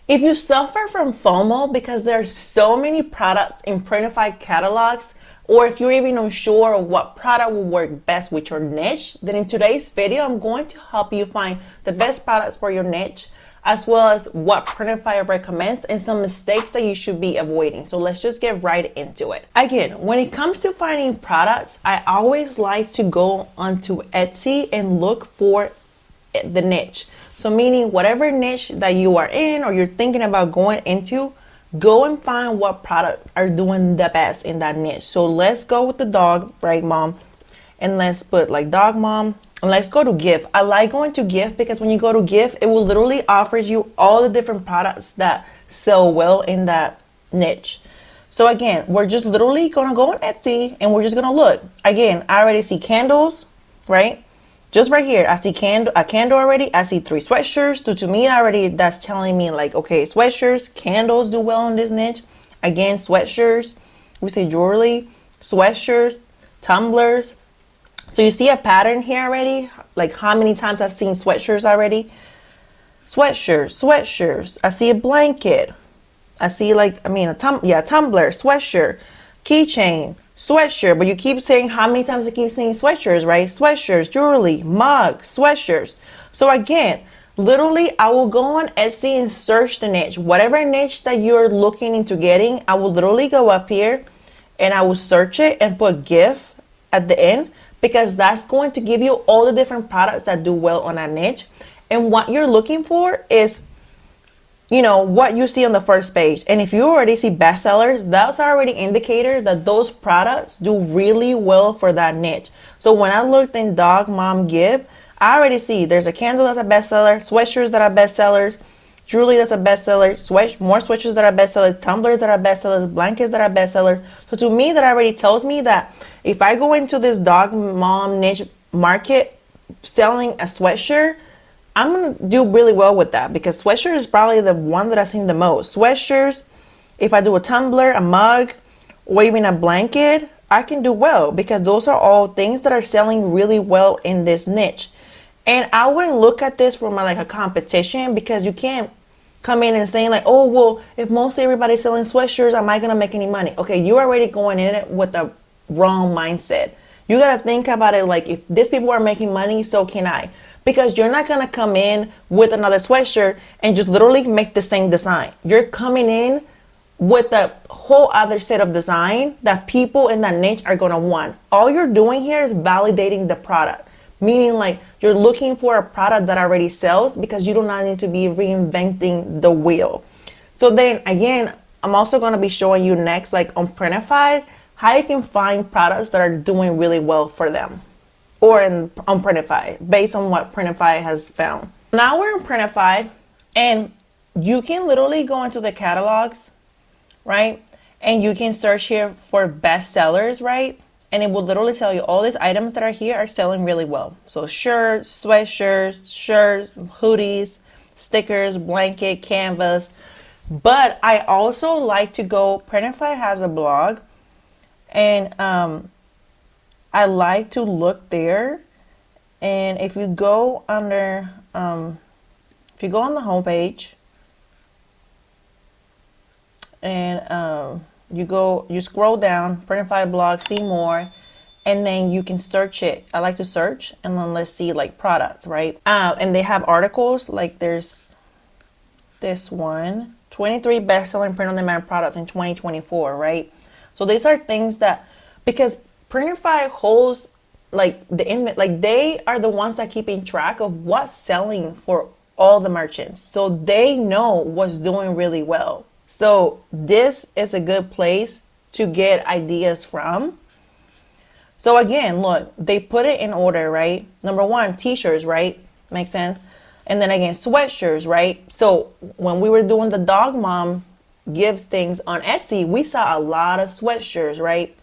If you suffer from FOMO because there are so many products in Printify catalogs, or if you're even unsure of what product will work best with your niche, then in today's video, I'm going to help you find the best products for your niche, as well as what Printify recommends and some mistakes that you should be avoiding. So let's just get right into it. Again, when it comes to finding products, I always like to go onto Etsy and look for the niche. So meaning whatever niche that you are in or you're thinking about going into, go and find what products are doing the best in that niche. So let's go with the dog, right, mom? And let's put like dog mom. And let's go to gift. I like going to gift because when you go to gift, it will literally offer you all the different products that sell well in that niche. So again, we're just literally going to go on Etsy and we're just going to look. Again, I already see candles, right? Just right here, I see a candle already. I see 3 sweatshirts. So to me already, that's telling me like, okay, sweatshirts, candles do well in this niche. Again, sweatshirts. We see jewelry, sweatshirts, tumblers. So you see a pattern here already, like how many times I've seen sweatshirts already. Sweatshirts. I see a blanket. I see like, a tumbler, sweatshirt, keychain, sweatshirt. But you keep saying how many times I keep saying sweatshirts, right? Sweatshirts, jewelry, mug, sweatshirts. So again, literally I will go on Etsy and search the niche. Whatever niche that you're looking into getting, I will literally go up here and I will search it and put gift at the end, because that's going to give you all the different products that do well on that niche. And what you're looking for is, what you see on the first page. And if you already see bestsellers, that's already indicator that those products do really well for that niche. So when I looked in dog mom give, I already see there's a candle that's a bestseller, sweatshirts that are bestsellers, jewelry that's a bestseller, more sweatshirts that are bestsellers, tumblers that are bestsellers, blankets that are bestsellers. So to me, that already tells me that if I go into this dog mom niche market selling a sweatshirt, I'm going to do really well with that, because sweatshirt is probably the one that I've seen the most. Sweatshirts, if I do a tumbler, a mug, or even a blanket, I can do well, because those are all things that are selling really well in this niche. And I wouldn't look at this from like a competition, because you can't come in and saying like, oh, well, if mostly everybody's selling sweatshirts, am I going to make any money? Okay, you're already going in it with a wrong mindset. You got to think about it like, if these people are making money, so can I. Because you're not going to come in with another sweatshirt and just literally make the same design. You're coming in with a whole other set of design that people in that niche are going to want. All you're doing here is validating the product. Meaning like you're looking for a product that already sells, because you do not need to be reinventing the wheel. So then again, I'm also going to be showing you next, like on Printify, how you can find products that are doing really well for them, or on Printify, based on what Printify has found. Now we're in Printify, and you can literally go into the catalogs, right? And you can search here for bestsellers, right? And it will literally tell you all these items that are here are selling really well. So shirts, sweatshirts, shirts, hoodies, stickers, blanket, canvas. But I also like to go, Printify has a blog, and I like to look there. And if you go under, if you go on the homepage and you scroll down, Printify blog, see more, and then you can search it. I like to search, and then let's see like products, right? And they have articles, like there's this one, 23 best-selling print-on-demand products in 2024, right? So these are things that, because Printify holds like they are the ones that keeping track of what's selling for all the merchants. So they know what's doing really well. So this is a good place to get ideas from. So again, look, they put it in order, right? Number 1, t-shirts, right? Makes sense. And then again, sweatshirts, right? So when we were doing the dog mom gives things on Etsy, we saw a lot of sweatshirts, right?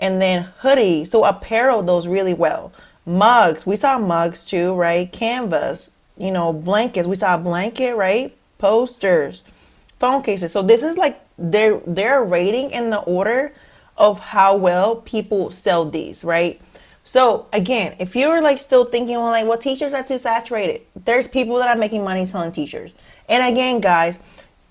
And then hoodies, so apparel does really well. Mugs, we saw mugs too, right? Canvas, blankets, we saw a blanket, right? Posters, phone cases. So this is like they're rating in the order of how well people sell these, right? So again, if you're like still thinking, well, t-shirts are too saturated, there's people that are making money selling t-shirts. And again, guys,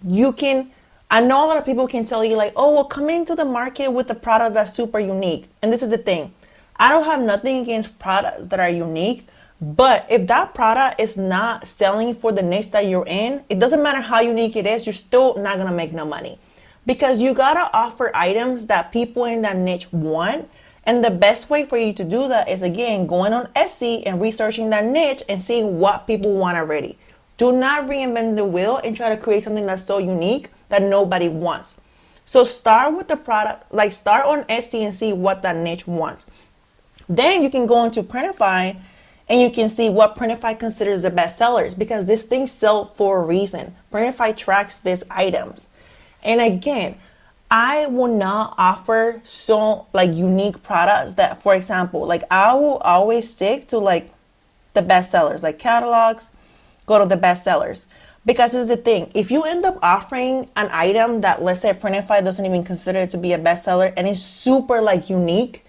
I know a lot of people can tell you like, oh, well, come into the market with a product that's super unique. And this is the thing. I don't have nothing against products that are unique, but if that product is not selling for the niche that you're in, it doesn't matter how unique it is, you're still not going to make no money. Because you got to offer items that people in that niche want. And the best way for you to do that is, again, going on Etsy and researching that niche and seeing what people want already. Do not reinvent the wheel and try to create something that's so unique that nobody wants. So start with the product, like start on Etsy and see what that niche wants. Then you can go into Printify and you can see what Printify considers the best sellers, because this thing sells for a reason. Printify tracks these items. And again, I will not offer so like unique products that, for example, like I will always stick to like the best sellers, like catalogs, go to the best sellers. Because this is the thing, if you end up offering an item that, let's say, Printify doesn't even consider it to be a bestseller and it's super like unique,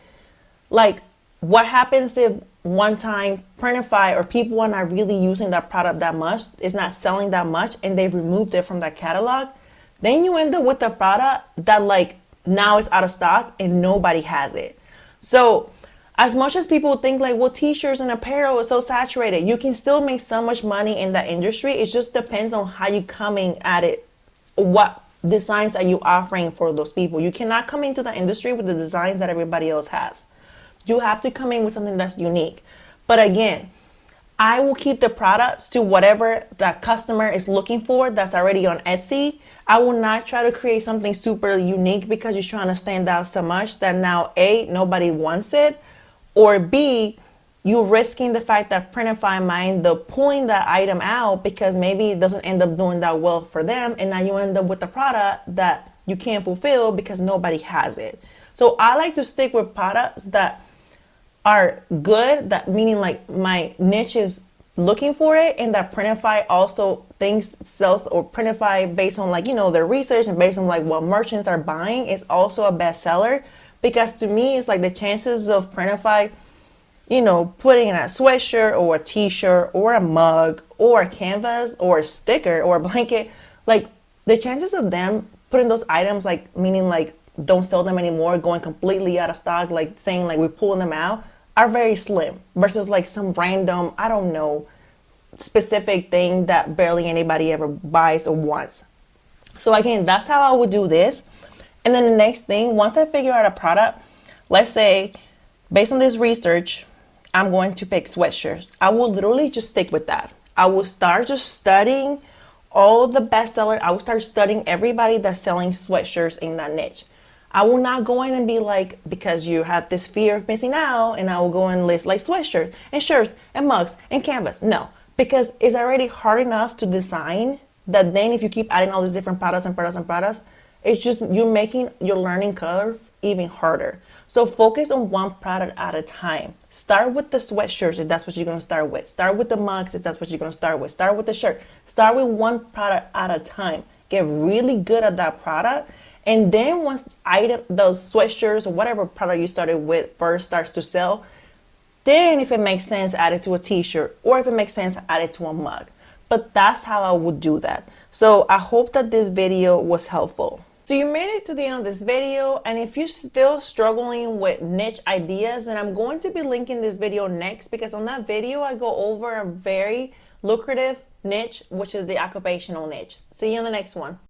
like what happens if one time Printify or people are not really using that product that much, it's not selling that much, and they've removed it from that catalog? Then you end up with a product that like now it's out of stock and nobody has it. So as much as people think like, well, t-shirts and apparel is so saturated, you can still make so much money in that industry. It just depends on how you coming at it, what designs are you offering for those people. You cannot come into the industry with the designs that everybody else has. You have to come in with something that's unique. But again, I will keep the products to whatever that customer is looking for that's already on Etsy. I will not try to create something super unique because you're trying to stand out so much that now A, nobody wants it, or B, you're risking the fact that Printify might end up pulling that item out because maybe it doesn't end up doing that well for them, and now you end up with a product that you can't fulfill because nobody has it. So I like to stick with products that are good, that meaning like my niche is looking for it, and that Printify also thinks sells, or Printify based on like, you know, their research and based on like what merchants are buying is also a bestseller. Because to me, it's like the chances of Printify, you know, putting in a sweatshirt or a t-shirt or a mug or a canvas or a sticker or a blanket, like the chances of them putting those items, like meaning like don't sell them anymore, going completely out of stock, like saying like we're pulling them out, are very slim versus like some random, I don't know, specific thing that barely anybody ever buys or wants. So again, that's how I would do this. And then the next thing, once I figure out a product, let's say based on this research, I'm going to pick sweatshirts. I will literally just stick with that. I will start just studying all the bestsellers. I will start studying everybody that's selling sweatshirts in that niche. I will not go in and be like, because you have this fear of missing out, and I will go and list like sweatshirts and shirts and mugs and canvas. No, because it's already hard enough to design that then if you keep adding all these different products and products and products, it's just you're making your learning curve even harder. So focus on one product at a time. Start with the sweatshirts if that's what you're going to start with. Start with the mugs if that's what you're going to start with. Start with the shirt. Start with one product at a time. Get really good at that product. And then once those sweatshirts or whatever product you started with first starts to sell, then if it makes sense, add it to a t-shirt, or if it makes sense, add it to a mug. But that's how I would do that. So I hope that this video was helpful. So you made it to the end of this video, and if you're still struggling with niche ideas, then I'm going to be linking this video next, because on that video I go over a very lucrative niche, which is the occupational niche. See you on the next one.